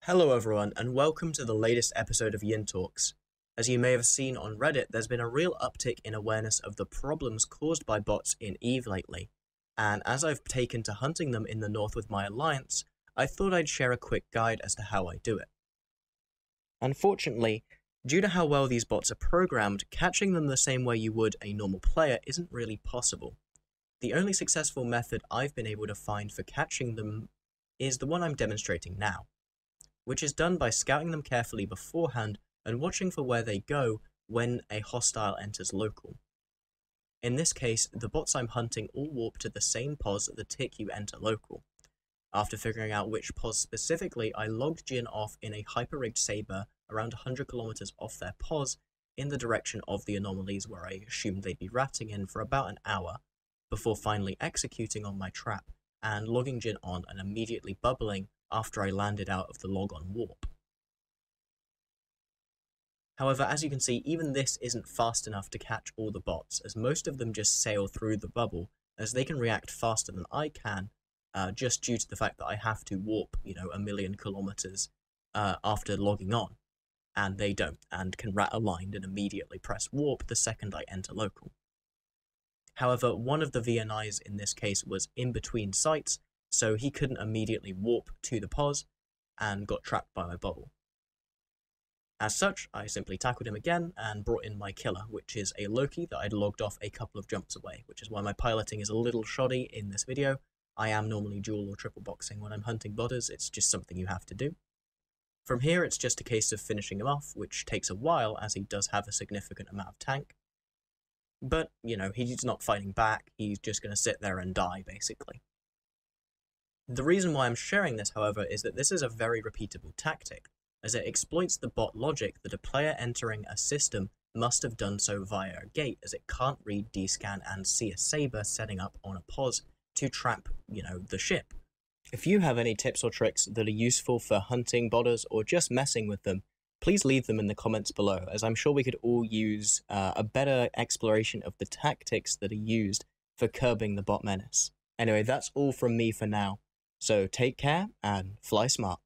Hello everyone, and welcome to the latest episode of Jin'talks. As you may have seen on Reddit, there's been a real uptick in awareness of the problems caused by bots in EVE lately, and as I've taken to hunting them in the north with my alliance, I thought I'd share a quick guide as to how I do it. Unfortunately, due to how well these bots are programmed, catching them the same way you would a normal player isn't really possible. The only successful method I've been able to find for catching them is the one I'm demonstrating now, which is done by scouting them carefully beforehand and watching for where they go when a hostile enters local. In this case, the bots I'm hunting all warp to the same pos the tick you enter local. After figuring out which pos specifically, I logged Jin off in a hyper-rigged saber around 100 kilometers off their pos in the direction of the anomalies where I assumed they'd be ratting in for about an hour, before finally executing on my trap and logging Jin on and immediately bubbling after I landed out of the log-on warp. However, as you can see, even this isn't fast enough to catch all the bots, as most of them just sail through the bubble, as they can react faster than I can, just due to the fact that I have to warp, 1,000,000 kilometers after logging on, and they don't, and can rat aligned and immediately press warp the second I enter local. However, one of the VNIs in this case was in between sites, so he couldn't immediately warp to the pos, and got trapped by my bubble. As such, I simply tackled him again, and brought in my killer, which is a Loki that I'd logged off a couple of jumps away, which is why my piloting is a little shoddy in this video. I am normally dual or triple boxing when I'm hunting botters, it's just something you have to do. From here, it's just a case of finishing him off, which takes a while as he does have a significant amount of tank. But, he's not fighting back, he's just going to sit there and die, basically. The reason why I'm sharing this, however, is that this is a very repeatable tactic, as it exploits the bot logic that a player entering a system must have done so via a gate, as it can't read, descan, and see a saber setting up on a pos to trap, the ship. If you have any tips or tricks that are useful for hunting botters or just messing with them, please leave them in the comments below, as I'm sure we could all use a better exploration of the tactics that are used for curbing the bot menace. Anyway, that's all from me for now. So take care and fly smart.